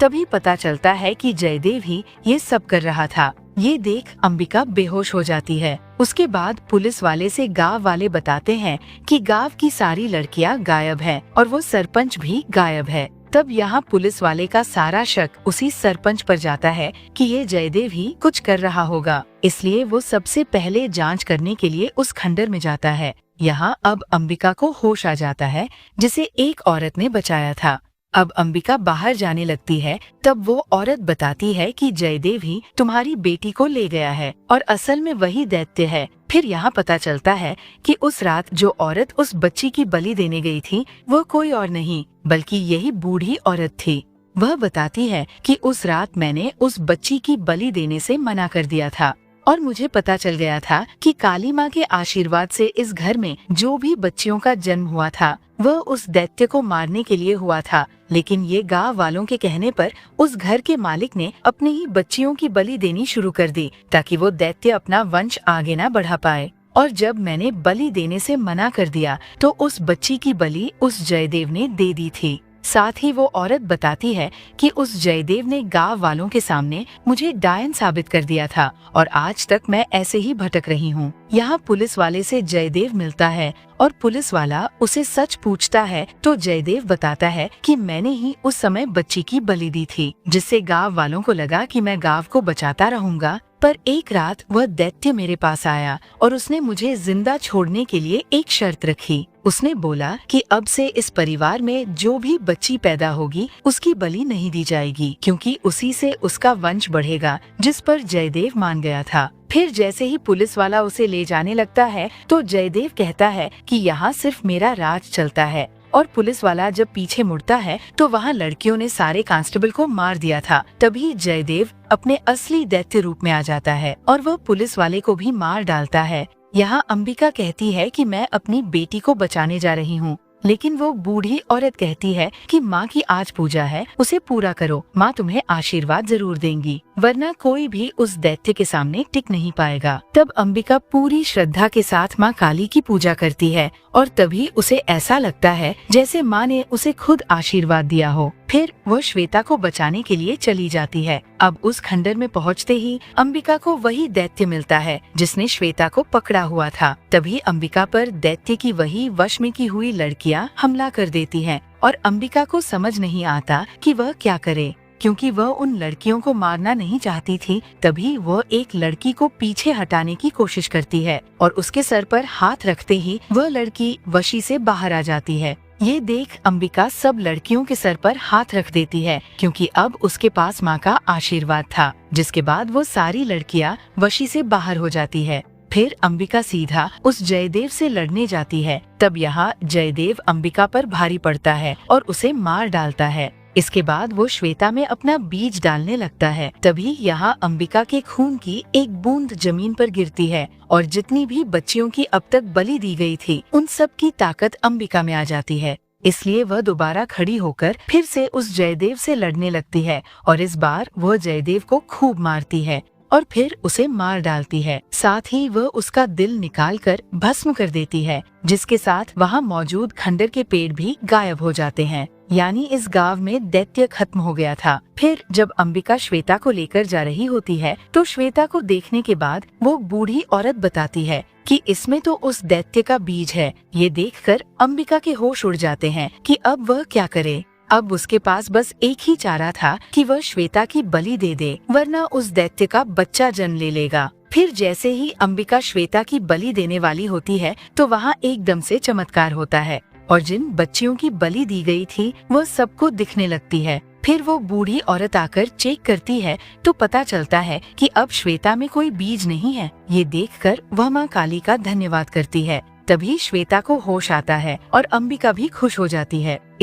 तभी पता चलता है कि जयदेव ही ये सब कर रहा था। ये देख अंबिका बेहोश हो जाती है। उसके बाद पुलिस वाले से गांव वाले बताते हैं कि गांव की सारी लड़कियां गायब हैं और वो सरपंच भी गायब है। तब यहाँ पुलिस वाले का सारा शक उसी सरपंच पर जाता है कि ये जयदेव ही कुछ कर रहा होगा, इसलिए वो सबसे पहले जांच करने के लिए उस खंडर में जाता है। यहाँ अब अंबिका को होश आ जाता है, जिसे एक औरत ने बचाया था। अब अंबिका बाहर जाने लगती है, तब वो औरत बताती है कि जयदेव ही तुम्हारी बेटी को ले गया है और असल में वही दैत्य है। फिर यहाँ पता चलता है कि उस रात जो औरत उस बच्ची की बलि देने गई थी वो कोई और नहीं बल्कि यही बूढ़ी औरत थी। वह बताती है कि उस रात मैंने उस बच्ची की बलि देने से मना कर दिया था और मुझे पता चल गया था कि काली माँ के आशीर्वाद से इस घर में जो भी बच्चियों का जन्म हुआ था वह उस दैत्य को मारने के लिए हुआ था, लेकिन ये गांव वालों के कहने पर उस घर के मालिक ने अपनी ही बच्चियों की बलि देनी शुरू कर दी ताकि वो दैत्य अपना वंश आगे न बढ़ा पाए। और जब मैंने बलि देने से मना कर दिया तो उस बच्ची की बलि उस जयदेव ने दे दी थी। साथ ही वो औरत बताती है कि उस जयदेव ने गांव वालों के सामने मुझे डायन साबित कर दिया था और आज तक मैं ऐसे ही भटक रही हूँ। यहाँ पुलिस वाले से जयदेव मिलता है और पुलिस वाला उसे सच पूछता है तो जयदेव बताता है कि मैंने ही उस समय बच्ची की बलि दी थी, जिससे गांव वालों को लगा कि मैं गांव को बचाता रहूंगा। पर एक रात वह दैत्य मेरे पास आया और उसने मुझे जिंदा छोड़ने के लिए एक शर्त रखी। उसने बोला कि अब से इस परिवार में जो भी बच्ची पैदा होगी उसकी बलि नहीं दी जाएगी, क्योंकि उसी से उसका वंश बढ़ेगा, जिस पर जयदेव मान गया था। फिर जैसे ही पुलिस वाला उसे ले जाने लगता है तो जयदेव कहता है कि यहाँ सिर्फ मेरा राज चलता है। और पुलिस वाला जब पीछे मुड़ता है तो वहाँ लड़कियों ने सारे कांस्टेबल को मार दिया था। तभी जयदेव अपने असली दैत्य रूप में आ जाता है और वह पुलिस वाले को भी मार डालता है। यहाँ अंबिका कहती है कि मैं अपनी बेटी को बचाने जा रही हूँ, लेकिन वो बूढ़ी औरत कहती है कि माँ की आज पूजा है, उसे पूरा करो, माँ तुम्हें आशीर्वाद जरूर देंगी, वरना कोई भी उस दैत्य के सामने टिक नहीं पाएगा। तब अंबिका पूरी श्रद्धा के साथ माँ काली की पूजा करती है और तभी उसे ऐसा लगता है जैसे माँ ने उसे खुद आशीर्वाद दिया हो। फिर वह श्वेता को बचाने के लिए चली जाती है। अब उस खंडर में पहुँचते ही अंबिका को वही दैत्य मिलता है जिसने श्वेता को पकड़ा हुआ था। तभी अंबिका पर दैत्य की वही वश में की हुई लड़कियां हमला कर देती हैं और अंबिका को समझ नहीं आता कि वह क्या करे, क्योंकि वह उन लड़कियों को मारना नहीं चाहती थी। तभी वह एक लड़की को पीछे हटाने की कोशिश करती है और उसके सर पर हाथ रखते ही वह लड़की वशी से बाहर आ जाती है। ये देख अंबिका सब लड़कियों के सर पर हाथ रख देती है, क्योंकि अब उसके पास माँ का आशीर्वाद था, जिसके बाद वो सारी लड़कियाँ वशी से बाहर हो जाती है। फिर अंबिका सीधा उस जयदेव से लड़ने जाती है। तब यहाँ जयदेव अंबिका पर भारी पड़ता है और उसे मार डालता है। इसके बाद वो श्वेता में अपना बीज डालने लगता है। तभी यहाँ अंबिका के खून की एक बूंद जमीन पर गिरती है और जितनी भी बच्चियों की अब तक बलि दी गई थी उन सब की ताकत अंबिका में आ जाती है। इसलिए वह दोबारा खड़ी होकर फिर से उस जयदेव से लड़ने लगती है और इस बार वह जयदेव को खूब मारती है और फिर उसे मार डालती है। साथ ही वह उसका दिल निकाल कर भस्म कर देती है, जिसके साथ वहाँ मौजूद खंडर के पेड़ भी गायब हो जाते हैं। यानी इस गांव में दैत्य खत्म हो गया था। फिर जब अंबिका श्वेता को लेकर जा रही होती है तो श्वेता को देखने के बाद वो बूढ़ी औरत बताती है कि इसमें तो उस दैत्य का बीज है। ये देखकर अंबिका के होश उड़ जाते हैं कि अब वह क्या करे। अब उसके पास बस एक ही चारा था कि वह श्वेता की बलि दे दे, वरना उस दैत्य का बच्चा जन्म ले लेगा। फिर जैसे ही अंबिका श्वेता की बलि देने वाली होती है तो वहाँ एकदम से चमत्कार होता है और जिन बच्चियों की बलि दी गई थी वह सबको दिखने लगती है। फिर वो बूढ़ी औरत आकर चेक करती है तो पता चलता है कि अब श्वेता में कोई बीज नहीं है। ये देखकर वह माँ काली का धन्यवाद करती है। तभी श्वेता को होश आता है और अंबिका भी खुश हो जाती है।